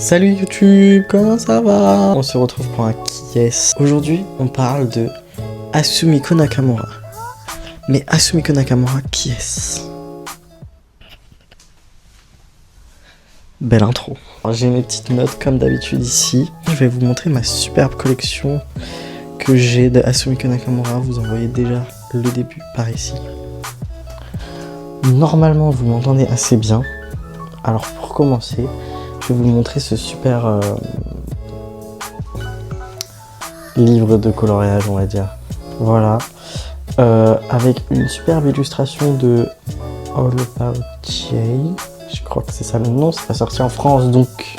Salut YouTube, comment ça va? On se retrouve pour un qui est. Aujourd'hui, on parle de Asumiko Nakamura. Mais Asumiko Nakamura, qui est-ce? Belle intro. J'ai mes petites notes comme d'habitude ici. Je vais vous montrer ma superbe collection que j'ai de Asumiko Nakamura. Vous en voyez déjà le début par ici. Normalement, vous m'entendez assez bien. Alors pour commencer, je vais vous montrer ce super livre de coloriage, on va dire. Voilà. Avec une superbe illustration de All About Jay. Je crois que c'est ça le nom, c'est pas sorti en France, donc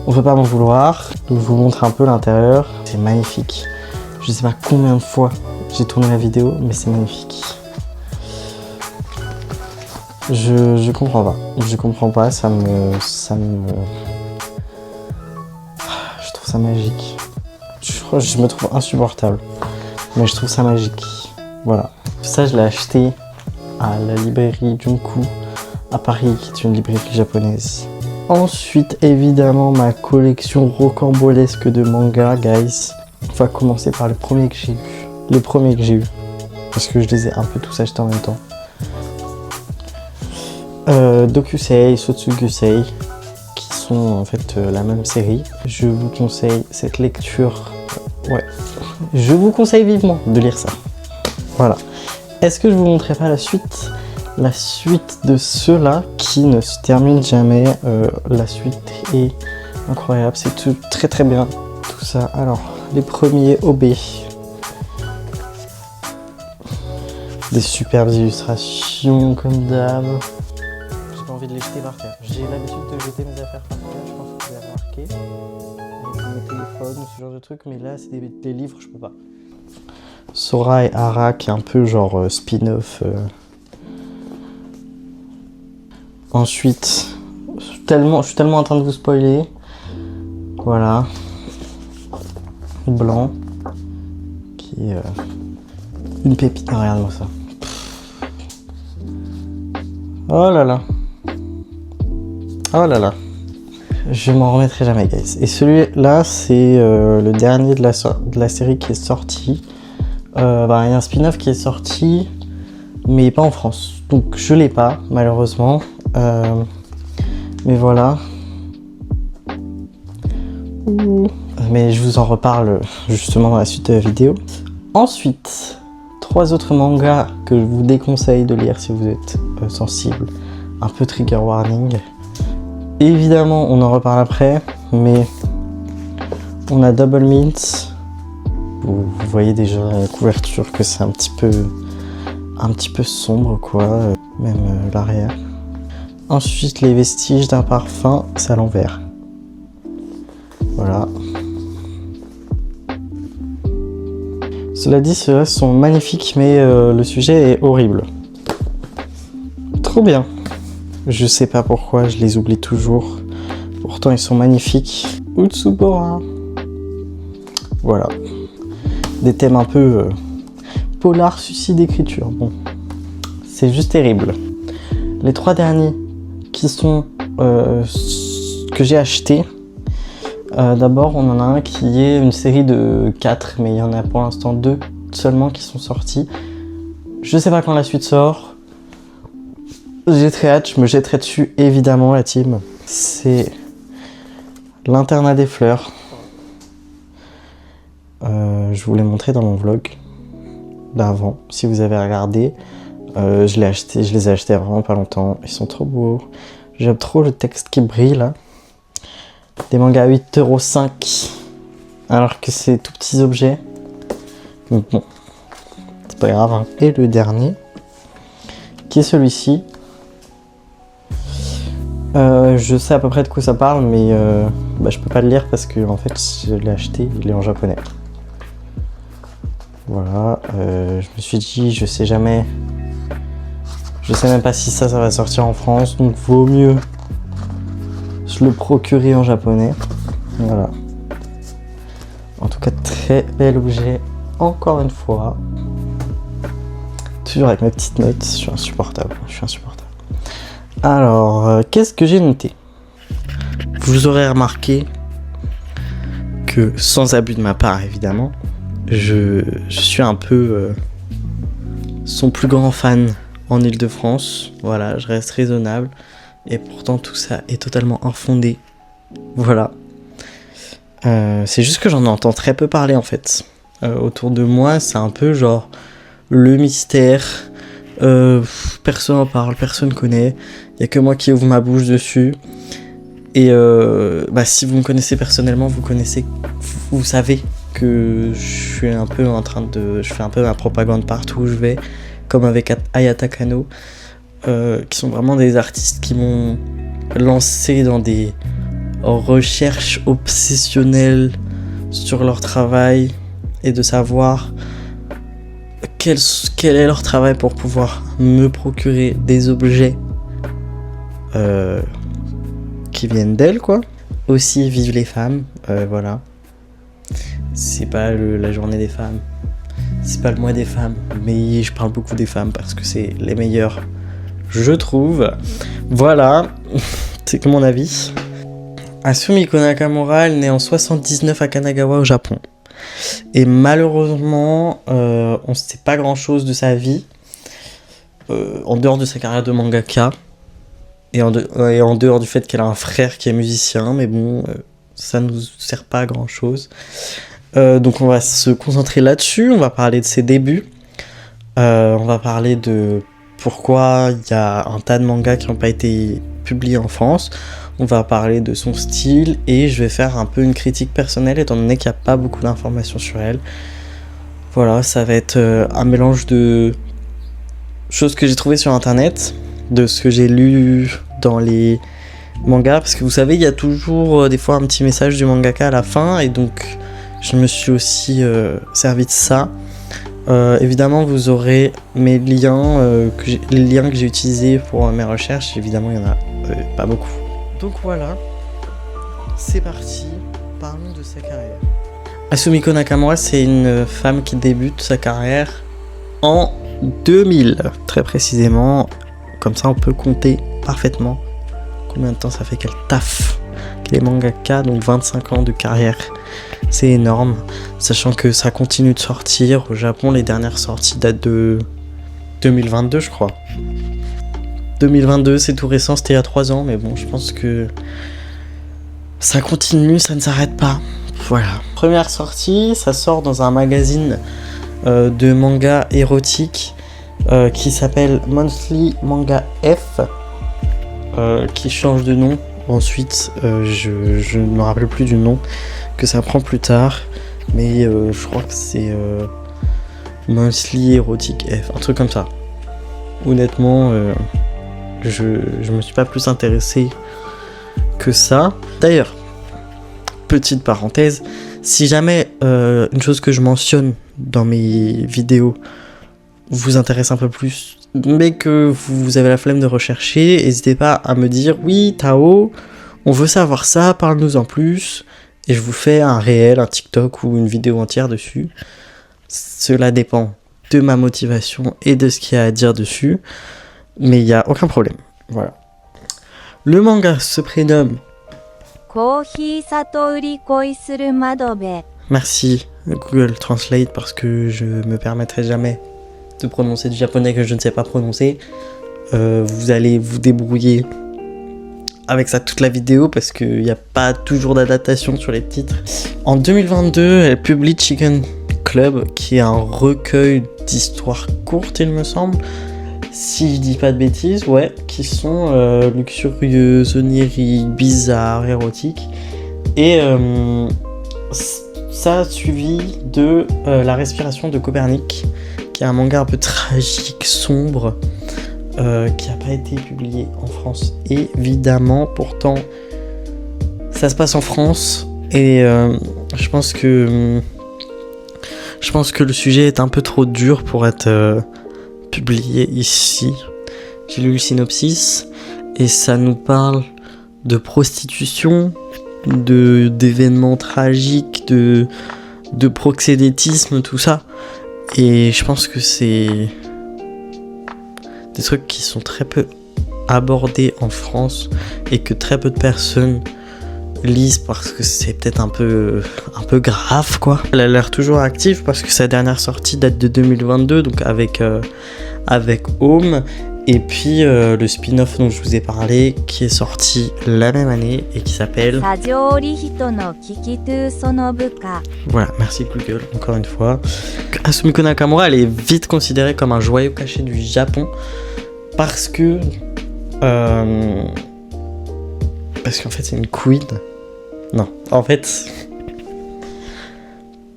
on peut pas m'en vouloir. Je vous montre un peu l'intérieur. C'est magnifique. Je sais pas combien de fois j'ai tourné la vidéo, mais c'est magnifique. Je comprends pas. Je comprends pas, je trouve ça magique. Je me trouve insupportable. Mais je trouve ça magique. Voilà. Ça, je l'ai acheté à la librairie Junku à Paris, qui est une librairie japonaise. Ensuite, évidemment, ma collection rocambolesque de mangas, guys. On va commencer par le premier que j'ai eu. Le premier que j'ai eu. Parce que je les ai un peu tous achetés en même temps. Dokusei, Sotsugusei, qui sont en fait la même série. Je vous conseille cette lecture. Ouais. Je vous conseille vivement de lire ça. Voilà. Est-ce que je vous montrerai pas la suite? La suite de ceux-là qui ne se termine jamais. La suite est incroyable. C'est tout très très bien. Tout ça. Alors, les premiers OB. Des superbes illustrations comme d'hab. J'ai pas envie de les jeter par terre. J'ai l'habitude de jeter mes affaires par terre. Je pense que vous avez remarqué. Avec mon téléphone ou ce genre de truc. Mais là, c'est des livres, je peux pas. Sora et Ara qui est un peu genre spin-off. Ensuite, je suis tellement en train de vous spoiler. Voilà. Blanc. Qui est une pépite. Regarde-moi ça. Oh là là. Oh là là. Je m'en remettrai jamais, guys. Et celui-là, c'est le dernier de la série qui est sorti. Il y a un spin-off qui est sorti, mais pas en France. Donc je l'ai pas, malheureusement. Mais voilà. Mais je vous en reparle justement dans la suite de la vidéo. Ensuite, 3 autres mangas que je vous déconseille de lire si vous êtes sensible. Un peu trigger warning. Évidemment, on en reparle après, mais on a Double Mint. Vous voyez déjà la couverture que c'est un petit peu sombre, quoi. Même l'arrière. Ensuite, les vestiges d'un parfum, c'est à l'envers. Voilà. Cela dit, ceux-là sont magnifiques, mais le sujet est horrible. Trop bien. Je sais pas pourquoi, je les oublie toujours. Pourtant, ils sont magnifiques. Utsubora. Voilà. Des thèmes un peu polar, suicide d'écriture. Bon, c'est juste terrible. Les 3 derniers qui sont que j'ai achetés. D'abord, on en a un qui est une série de 4, mais il y en a pour l'instant 2 seulement qui sont sortis. Je sais pas quand la suite sort. J'ai très hâte, je me jetterai dessus évidemment, la team. C'est l'internat des fleurs. Je vous l'ai montré dans mon vlog d'avant. Si vous avez regardé, je les ai achetés vraiment pas longtemps. Ils sont trop beaux. J'aime trop le texte qui brille là. Des mangas à 8,5 €. Alors que c'est tout petits objets. Donc bon, c'est pas grave. Hein. Et le dernier, qui est celui-ci. Je sais à peu près de quoi ça parle, mais je peux pas le lire parce que en fait je l'ai acheté, il est en japonais. Voilà, je me suis dit, je sais jamais. Je sais même pas si ça va sortir en France, donc vaut mieux se le procurer en japonais. Voilà. En tout cas, très bel objet, encore une fois. Toujours avec mes petites notes, je suis insupportable. Alors, qu'est-ce que j'ai noté? vous aurez remarqué que, sans abus de ma part évidemment, je suis un peu son plus grand fan en Île-de-France. Voilà, je reste raisonnable. Et pourtant tout ça est totalement infondé. Voilà. C'est juste que j'en entends très peu parler en fait. Autour de moi, c'est un peu genre le mystère. Personne en parle, personne connaît. Il y a que moi qui ouvre ma bouche dessus. Et si vous me connaissez personnellement, vous savez que je suis un peu je fais un peu ma propagande partout où je vais, comme avec Ayata Kano, qui sont vraiment des artistes qui m'ont lancé dans des recherches obsessionnelles sur leur travail et de savoir quel est leur travail pour pouvoir me procurer des objets qui viennent d'elles, quoi. Aussi, vive les femmes, voilà. C'est pas la journée des femmes, c'est pas le mois des femmes, mais je parle beaucoup des femmes parce que c'est les meilleures, je trouve. Voilà, c'est que mon avis. Asumiko Nakamura, elle est née en 79 à Kanagawa au Japon. Et malheureusement, on ne sait pas grand chose de sa vie, en dehors de sa carrière de mangaka, et en dehors du fait qu'elle a un frère qui est musicien, mais bon, ça ne nous sert pas à grand chose. Donc on va se concentrer là-dessus, on va parler de ses débuts, on va parler de pourquoi il y a un tas de mangas qui n'ont pas été publiés en France, on va parler de son style, et je vais faire un peu une critique personnelle étant donné qu'il n'y a pas beaucoup d'informations sur elle. Voilà, ça va être un mélange de choses que j'ai trouvées sur internet, de ce que j'ai lu dans les mangas, parce que vous savez, il y a toujours des fois un petit message du mangaka à la fin, et donc je me suis aussi servi de ça. Évidemment, vous aurez mes liens, les liens que j'ai utilisés pour mes recherches. Évidemment, il n'y en a pas beaucoup. Donc voilà, c'est parti, parlons de sa carrière. Asumiko Nakamura, c'est une femme qui débute sa carrière en 2000, très précisément. Comme ça, on peut compter parfaitement combien de temps ça fait qu'elle taffe, qu'elle est mangaka, donc 25 ans de carrière. C'est énorme, sachant que ça continue de sortir. Au Japon, les dernières sorties datent de 2022, je crois. 2022, c'est tout récent, c'était il y a 3 ans, mais bon, je pense que ça continue, ça ne s'arrête pas. Voilà. Première sortie, ça sort dans un magazine de manga érotique qui s'appelle Monthly Manga F, qui change de nom. Ensuite, je ne me rappelle plus du nom que ça prend plus tard, mais je crois que c'est Monthly Erotic F, un truc comme ça. Honnêtement, je me suis pas plus intéressé que ça. D'ailleurs, petite parenthèse, si jamais une chose que je mentionne dans mes vidéos vous intéresse un peu plus, mais que vous avez la flemme de rechercher, n'hésitez pas à me dire « Oui, Tao, on veut savoir ça, parle-nous en plus », et je vous fais un réel, un TikTok ou une vidéo entière dessus. Cela dépend de ma motivation et de ce qu'il y a à dire dessus, mais il n'y a aucun problème. Voilà. Le manga se prénomme... Merci Google Translate, parce que je me permettrai jamais de prononcer du japonais que je ne sais pas prononcer. Vous allez vous débrouiller avec ça toute la vidéo, parce qu'il n'y a pas toujours d'adaptation sur les titres. En 2022, elle publie Chicken Club, qui est un recueil d'histoires courtes, il me semble, si je dis pas de bêtises, ouais, qui sont luxurieuses, oniriques, bizarres, érotiques. Et ça a suivi de La Respiration de Copernic, qui est un manga un peu tragique, sombre, qui n'a pas été publié en France, évidemment. Pourtant, ça se passe en France, et je pense que le sujet est un peu trop dur pour être publié ici. J'ai lu le synopsis, et ça nous parle de prostitution, d'événements tragiques, de proxénétisme, tout ça. Et je pense que c'est des trucs qui sont très peu abordés en France, et que très peu de personnes lise parce que c'est peut-être un peu grave quoi. Elle a l'air toujours active parce que sa dernière sortie date de 2022, donc avec Home. Et puis le spin-off dont je vous ai parlé qui est sorti la même année et qui s'appelle... Voilà, merci Google, encore une fois. Asumiko Nakamura, elle est vite considérée comme un joyau caché du Japon parce qu'en fait c'est une queen. Non, en fait...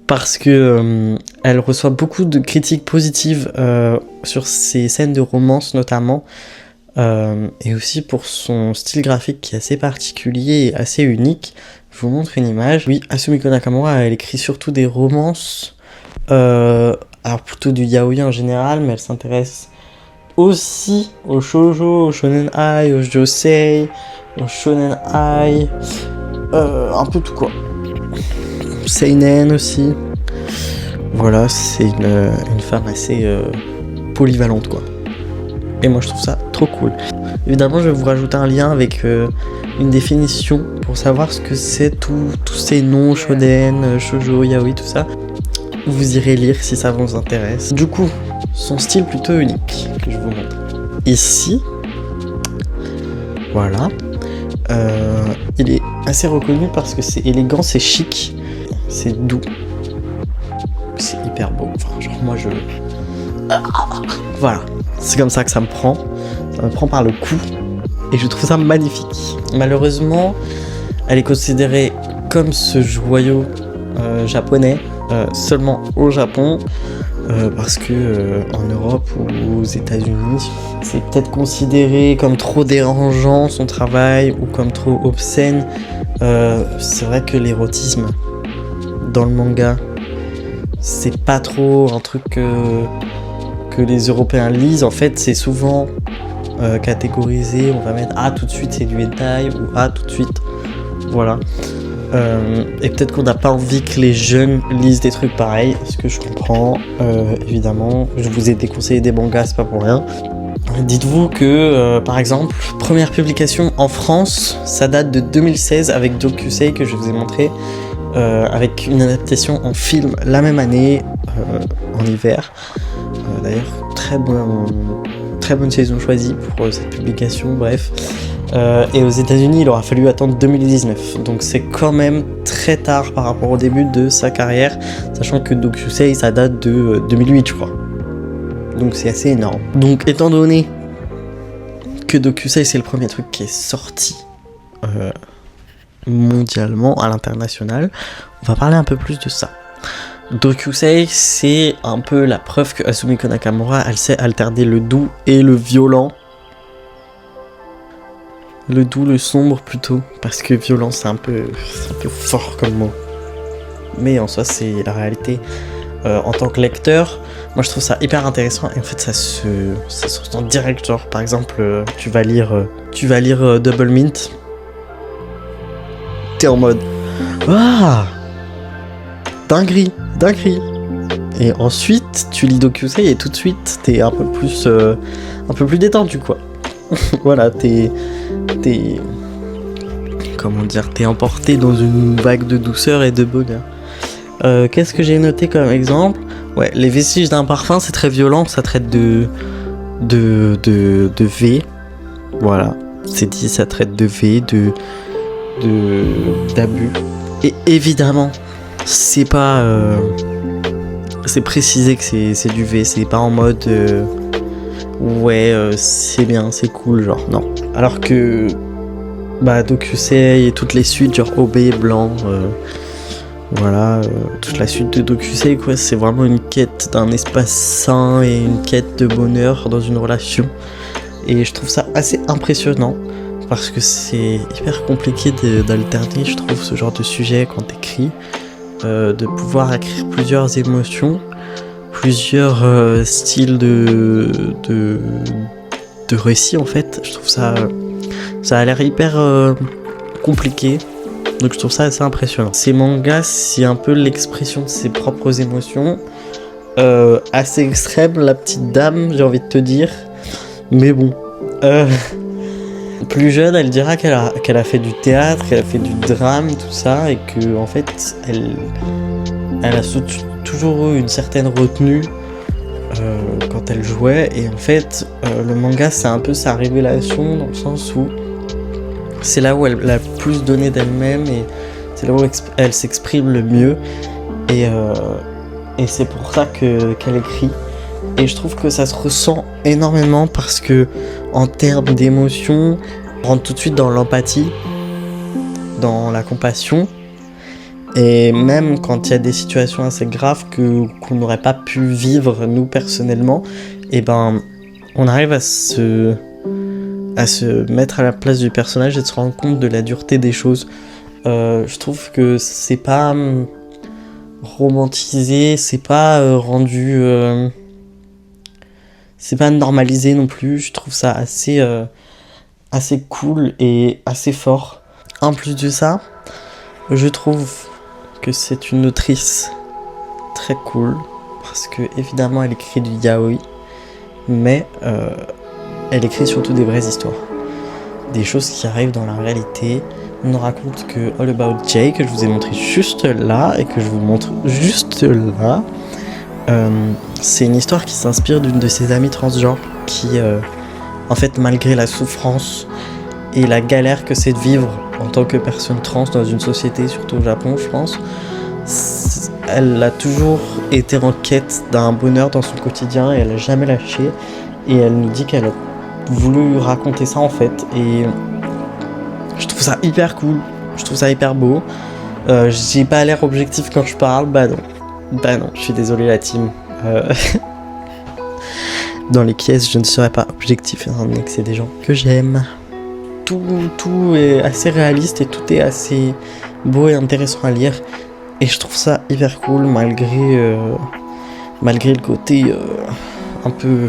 Parce que elle reçoit beaucoup de critiques positives sur ses scènes de romance notamment, et aussi pour son style graphique qui est assez particulier et assez unique. Je vous montre une image. Oui, Asumiko Nakamura, elle écrit surtout des romances, alors plutôt du yaoi en général, mais elle s'intéresse aussi au shoujo, au shonen ai, au josei, au shonen ai, un peu tout quoi. Seinen aussi. Voilà, c'est une femme assez polyvalente quoi. Et moi je trouve ça trop cool. Évidemment je vais vous rajouter un lien avec une définition pour savoir ce que c'est tous ces noms, shonen, shoujo, yaoi, tout ça. Vous irez lire si ça vous intéresse. Du coup, son style plutôt unique que je vous montre. Ici, voilà. Il est assez reconnu parce que c'est élégant, c'est chic, c'est doux. C'est hyper beau. Enfin, genre moi je... Voilà, c'est comme ça que ça me prend. Ça me prend par le cou. Et je trouve ça magnifique. Malheureusement, elle est considérée comme ce joyau japonais seulement au Japon. Parce que en Europe ou aux États-Unis, c'est peut-être considéré comme trop dérangeant son travail ou comme trop obscène. C'est vrai que l'érotisme dans le manga, c'est pas trop un truc que les Européens lisent. En fait, c'est souvent catégorisé. On va mettre tout de suite c'est du hentai ou tout de suite voilà. Et peut-être qu'on n'a pas envie que les jeunes lisent des trucs pareils, ce que je comprends, évidemment. Je vous ai déconseillé des mangas, c'est pas pour rien. Dites-vous que, par exemple, première publication en France, ça date de 2016 avec Dokusei que je vous ai montré, avec une adaptation en film la même année, en hiver. D'ailleurs, très bonne saison choisie pour cette publication, bref. Et aux États-Unis, il aura fallu attendre 2019. Donc c'est quand même très tard par rapport au début de sa carrière, sachant que Dokusei, ça date de 2008, je crois. Donc c'est assez énorme. Donc étant donné que Dokusei, c'est le premier truc qui est sorti mondialement, à l'international, on va parler un peu plus de ça. Dokusei, c'est un peu la preuve que Asumiko Nakamura, elle sait alterner le doux et le violent. Le doux, le sombre plutôt, parce que violent c'est un peu fort comme mot. Mais en soi c'est la réalité. En tant que lecteur, moi je trouve ça hyper intéressant et en fait ça se ressent direct. Genre par exemple tu vas lire Double Mint, t'es en mode dinguerie. Et ensuite tu lis Dokusei et tout de suite t'es un peu plus détendu quoi. Voilà, t'es emporté dans une vague de douceur et de bonheur. Qu'est-ce que j'ai noté comme exemple ? Ouais, les vestiges d'un parfum, c'est très violent, ça traite de V. Voilà, c'est dit, ça traite de V, d'abus. Et évidemment, c'est pas... c'est précisé que c'est du V, c'est pas en mode... c'est bien, c'est cool, genre, non. Alors que... Dokusei et toutes les suites, genre OB, Blanc... toute la suite de Dokusei, quoi, c'est vraiment une quête d'un espace sain et une quête de bonheur dans une relation. Et je trouve ça assez impressionnant, parce que c'est hyper compliqué d'alterner, je trouve, ce genre de sujet quand t'écris, de pouvoir écrire plusieurs émotions, plusieurs styles de récit, en fait. Je trouve ça a l'air hyper compliqué. Donc je trouve ça assez impressionnant. Ces mangas, c'est un peu l'expression de ses propres émotions. Assez extrême, la petite dame, j'ai envie de te dire. Mais bon. plus jeune, elle dira qu'elle a fait du théâtre, qu'elle a fait du drame, tout ça, et que en fait, elle a toujours eu une certaine retenue quand elle jouait. Et en fait, le manga, c'est un peu sa révélation dans le sens où c'est là où elle a le plus donné d'elle-même et c'est là où elle s'exprime le mieux. Et c'est pour ça qu'elle écrit. Et je trouve que ça se ressent énormément parce que en termes d'émotion, on rentre tout de suite dans l'empathie, dans la compassion. Et même quand il y a des situations assez graves qu'on n'aurait pas pu vivre nous personnellement, et ben on arrive à se mettre à la place du personnage et de se rendre compte de la dureté des choses. Je trouve que c'est pas romantisé, c'est pas rendu... c'est pas normalisé non plus, je trouve ça assez cool et assez fort. En plus de ça, je trouve que c'est une autrice très cool, parce que évidemment elle écrit du yaoi, mais elle écrit surtout des vraies histoires. Des choses qui arrivent dans la réalité. On nous raconte que All About Jay, que je vous ai montré juste là, et que je vous montre juste là, c'est une histoire qui s'inspire d'une de ses amies transgenres qui, en fait, malgré la souffrance et la galère que c'est de vivre en tant que personne trans dans une société, surtout au Japon, je pense, elle a toujours été en quête d'un bonheur dans son quotidien et elle a jamais lâché. Et elle nous dit qu'elle a voulu raconter ça en fait. Et je trouve ça hyper cool, je trouve ça hyper beau. J'ai pas l'air objectif quand je parle, bah non, je suis désolé la team. Dans les pièces, je ne serai pas objectif étant donné que c'est des gens que j'aime. Tout est assez réaliste et tout est assez beau et intéressant à lire. Et je trouve ça hyper cool malgré le côté un peu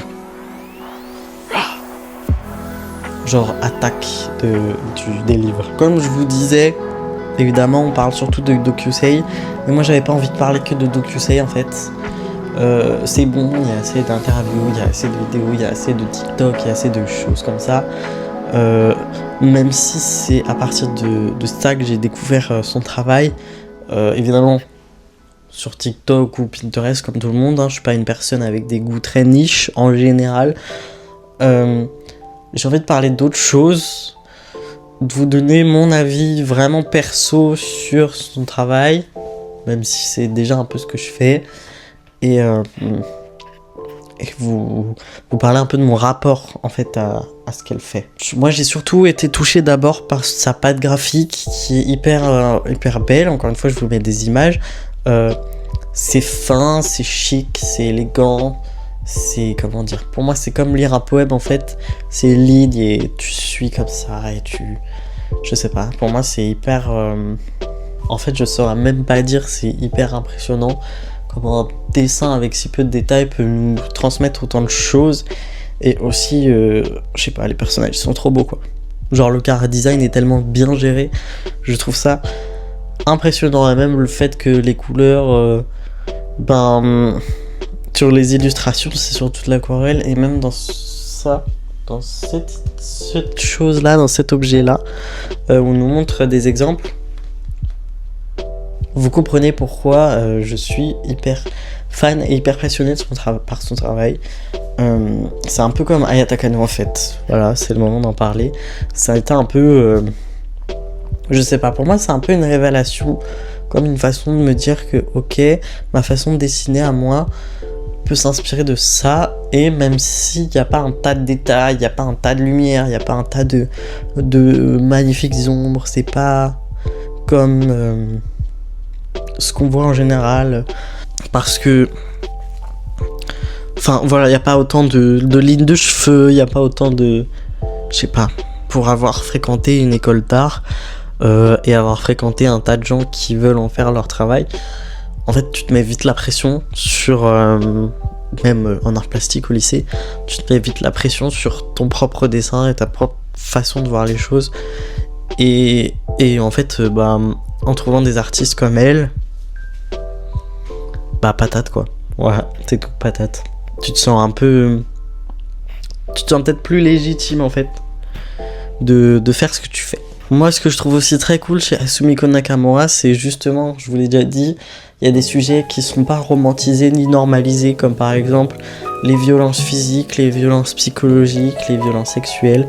genre attaque des livres. Comme je vous disais, évidemment on parle surtout de Dokusei, mais moi j'avais pas envie de parler que de Dokusei en fait. C'est bon, il y a assez d'interviews, il y a assez de vidéos, il y a assez de TikTok, il y a assez de choses comme ça. Même si c'est à partir de ça que j'ai découvert son travail, évidemment sur TikTok ou Pinterest comme tout le monde, hein, je suis pas une personne avec des goûts très niches en général. J'ai envie de parler d'autres choses, de vous donner mon avis vraiment perso sur son travail, même si c'est déjà un peu ce que je fais, et vous parler un peu de mon rapport en fait à ce qu'elle fait. Moi j'ai surtout été touché d'abord par sa patte graphique qui est hyper belle. Encore une fois je vous mets des images. C'est fin, c'est chic, c'est élégant. C'est, comment dire, pour moi c'est comme lire un poème en fait. C'est ligne et tu suis comme ça et je sais pas, pour moi c'est hyper en fait je saurais même pas dire, c'est hyper impressionnant comment un dessin avec si peu de détails peut nous transmettre autant de choses. Et aussi je sais pas, les personnages sont trop beaux quoi. Genre le chara design est tellement bien géré, je trouve ça impressionnant. Et même le fait que les couleurs sur les illustrations, c'est sur toute l'aquarelle, et même dans ça, dans cette chose-là, dans cet objet-là, on nous montre des exemples. Vous comprenez pourquoi je suis hyper fan et hyper passionné par son travail. C'est un peu comme Ayata Kano en fait. Voilà, c'est le moment d'en parler. Ça a été un peu... je sais pas, pour moi c'est un peu une révélation, comme une façon de me dire que ok, ma façon de dessiner à moi peut s'inspirer de ça, et même s'il n'y a pas un tas de détails, il n'y a pas un tas de lumière, il n'y a pas un tas de magnifiques ombres, c'est pas comme ce qu'on voit en général, parce que enfin voilà, il n'y a pas autant de lignes de cheveux, il n'y a pas autant de... Je sais pas, pour avoir fréquenté une école d'art et avoir fréquenté un tas de gens qui veulent en faire leur travail, en fait tu te mets vite la pression sur même en art plastique au lycée, tu te mets vite la pression sur ton propre dessin et ta propre façon de voir les choses. Et en fait en trouvant des artistes comme elle, patate quoi. Ouais, c'est tout, patate. Tu te sens peut-être plus légitime en fait de faire ce que tu fais. Moi, ce que je trouve aussi très cool chez Asumiko Nakamura, c'est justement, je vous l'ai déjà dit, il y a des sujets qui sont pas romantisés ni normalisés, comme par exemple les violences physiques, les violences psychologiques, les violences sexuelles.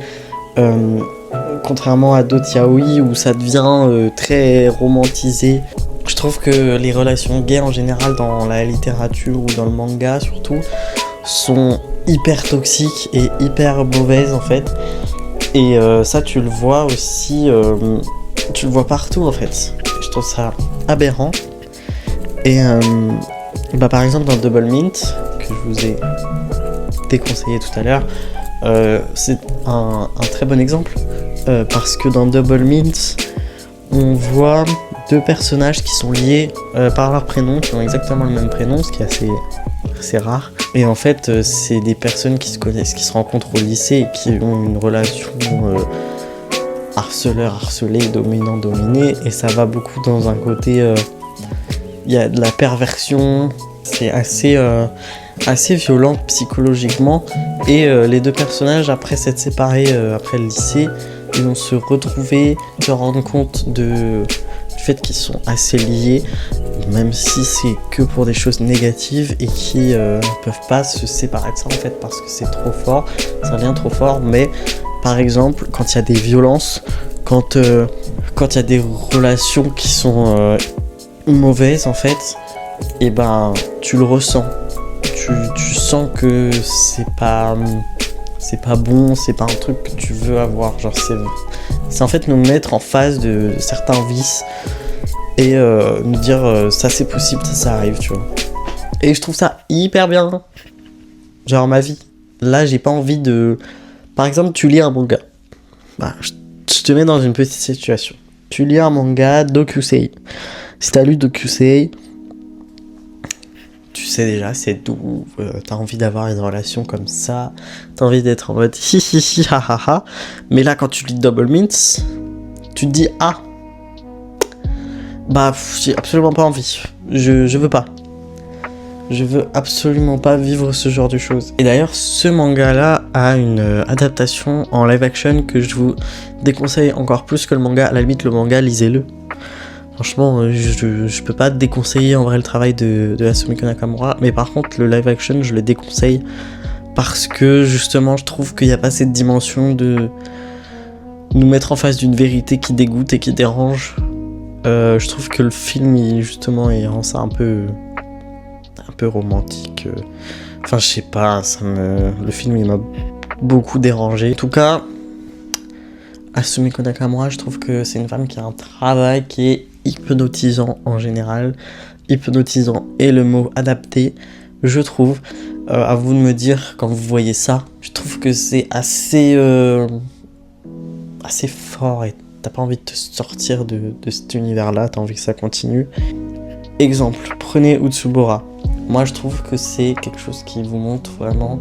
Contrairement à d'autres yaoi où ça devient très romantisé. Je trouve que les relations gays en général dans la littérature ou dans le manga surtout sont hyper toxiques et hyper mauvaises en fait. Et ça tu le vois aussi, tu le vois partout en fait. Je trouve ça aberrant. Et par exemple dans Double Mint, que je vous ai déconseillé tout à l'heure, c'est un très bon exemple. Parce que dans Double Mint, on voit deux personnages qui sont liés par leur prénom, qui ont exactement le même prénom, ce qui est assez rare. Et en fait, c'est des personnes qui se connaissent, qui se rencontrent au lycée et qui ont une relation harceleur-harcelé, dominant-dominé. Et ça va beaucoup dans un côté... Il y a de la perversion, c'est assez violent psychologiquement. Et les deux personnages, après s'être séparés après le lycée, ils vont se retrouver, se rendre compte du fait qu'ils sont assez liés, même si c'est que pour des choses négatives et qui ne peuvent pas se séparer de ça en fait parce que c'est trop fort, ça devient trop fort. Mais par exemple, quand il y a des violences, quand il y a des relations qui sont mauvaises en fait, et ben tu le ressens, tu sens que c'est pas bon, c'est pas un truc que tu veux avoir, genre c'est en fait nous mettre en face de certains vices et nous dire ça c'est possible, ça arrive, tu vois. Et je trouve ça hyper bien, genre ma vie. Là j'ai pas envie de... Par exemple tu lis un manga, je te mets dans une petite situation. Tu lis un manga Dokusei. Si t'as lu Dokusei, tu sais déjà, c'est doux, t'as envie d'avoir une relation comme ça, t'as envie d'être en mode hi hi hi ha ha ha. Mais là, quand tu lis Double Mint, tu te dis ah, j'ai absolument pas envie, je veux pas. Je veux absolument pas vivre ce genre de choses. Et d'ailleurs, ce manga-là a une adaptation en live action que je vous déconseille encore plus que le manga. À la limite, le manga, lisez-le. Franchement, je peux pas déconseiller en vrai le travail de Asumiko Nakamura, mais par contre le live action je le déconseille parce que justement je trouve qu'il n'y a pas cette dimension de nous mettre en face d'une vérité qui dégoûte et qui dérange. Je trouve que le film il rend ça un peu romantique. Enfin je sais pas, le film il m'a beaucoup dérangé. En tout cas, Asumiko Nakamura, je trouve que c'est une femme qui a un travail qui est hypnotisant en général. Hypnotisant est le mot adapté, je trouve. À vous de me dire quand vous voyez ça. Je trouve que c'est assez fort et t'as pas envie de te sortir de cet univers-là, t'as envie que ça continue. Exemple, prenez Utsubora. Moi je trouve que c'est quelque chose qui vous montre vraiment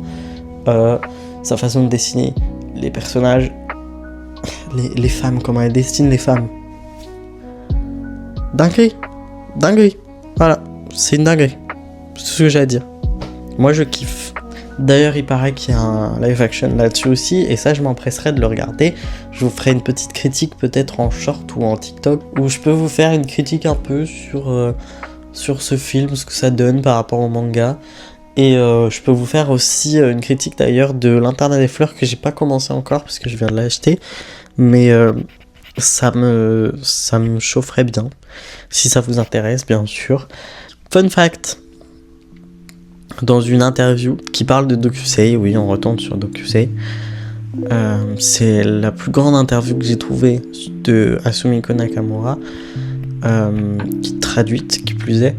sa façon de dessiner les personnages, les femmes, comment elle dessine les femmes. Dinguerie, voilà, c'est une dinguerie, c'est tout ce que j'ai à dire. Moi je kiffe. D'ailleurs il paraît qu'il y a un live action là-dessus aussi, et ça je m'empresserai de le regarder. Je vous ferai une petite critique peut-être en short ou en TikTok, où je peux vous faire une critique un peu sur ce film, ce que ça donne par rapport au manga. Et je peux vous faire aussi une critique d'ailleurs de l'Internat des Fleurs que j'ai pas commencé encore parce que je viens de l'acheter. Mais ça me chaufferait bien, si ça vous intéresse bien sûr. Fun fact, dans une interview qui parle de Dokusei, oui on retombe sur Dokusei, c'est la plus grande interview que j'ai trouvée de Asumiko Nakamura, qui traduite qui plus est.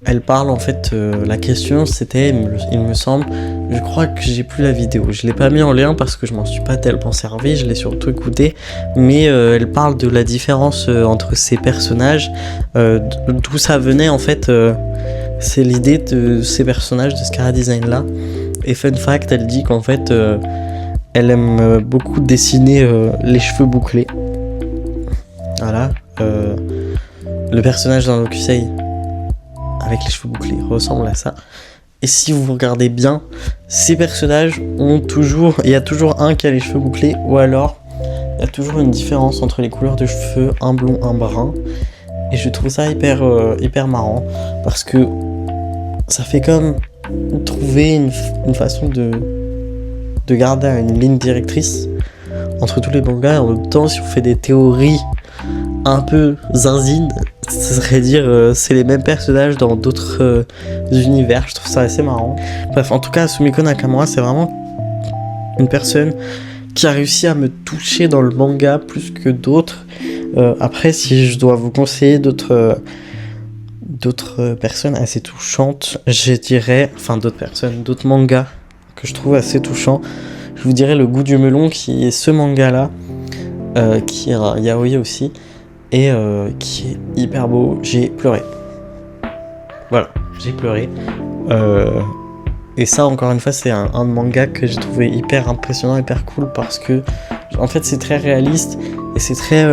Elle parle en fait, la question c'était, il me semble, je crois que j'ai plus la vidéo, je l'ai pas mis en lien parce que je m'en suis pas tellement servi, je l'ai surtout écouté, mais elle parle de la différence entre ces personnages, d'où ça venait en fait, c'est l'idée de ces personnages, de ce chara design là. Et fun fact, elle dit qu'en fait elle aime beaucoup dessiner les cheveux bouclés. Voilà, le personnage dans Dokusei avec les cheveux bouclés ressemble à ça. Et si vous regardez bien, ces personnages ont toujours... Il y a toujours un qui a les cheveux bouclés, ou alors il y a toujours une différence entre les couleurs de cheveux, un blond, un brun. Et je trouve ça hyper marrant, parce que ça fait comme trouver une façon de garder une ligne directrice entre tous les mangas. Et en même temps, si on fait des théories un peu zinzines, ce serait dire c'est les mêmes personnages dans d'autres univers. Je trouve ça assez marrant. Bref, en tout cas, Sumiko Nakamura, c'est vraiment une personne qui a réussi à me toucher dans le manga plus que d'autres. Après, si je dois vous conseiller d'autres personnes assez touchantes, je dirais, enfin d'autres mangas que je trouve assez touchants, je vous dirais Le Goût du melon, qui est ce manga-là, qui est un yaoi aussi, et qui est hyper beau. J'ai pleuré. Voilà, j'ai pleuré. Et ça, encore une fois, c'est un manga que j'ai trouvé hyper impressionnant, hyper cool, parce que, en fait, c'est très réaliste, et c'est très...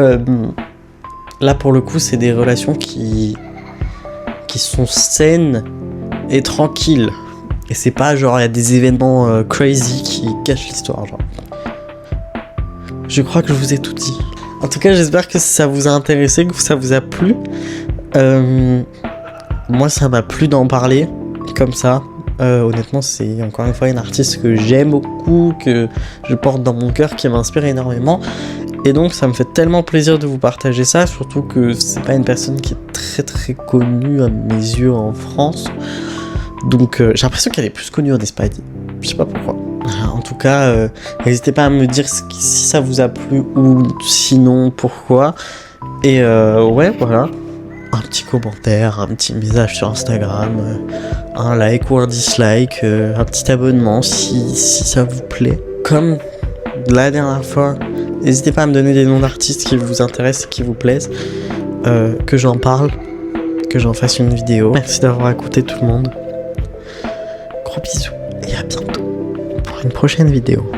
là, pour le coup, c'est des relations qui sont saines et tranquilles. Et c'est pas genre, il y a des événements crazy qui cachent l'histoire, genre. Je crois que je vous ai tout dit. En tout cas, j'espère que ça vous a intéressé, que ça vous a plu. Moi, ça m'a plu d'en parler, comme ça. Honnêtement, c'est encore une fois une artiste que j'aime beaucoup, que je porte dans mon cœur, qui m'inspire énormément. Et donc, ça me fait tellement plaisir de vous partager ça, surtout que c'est pas une personne qui est très très connue à mes yeux en France. Donc, j'ai l'impression qu'elle est plus connue en Espagne. Je sais pas pourquoi. En tout cas, n'hésitez pas à me dire si ça vous a plu ou sinon pourquoi. Et ouais, voilà. Un petit commentaire, un petit message sur Instagram, un like ou un dislike, un petit abonnement si ça vous plaît. Comme la dernière fois, n'hésitez pas à me donner des noms d'artistes qui vous intéressent et qui vous plaisent, que j'en parle, que j'en fasse une vidéo. Merci d'avoir écouté tout le monde. Gros bisous et à bientôt pour une prochaine vidéo.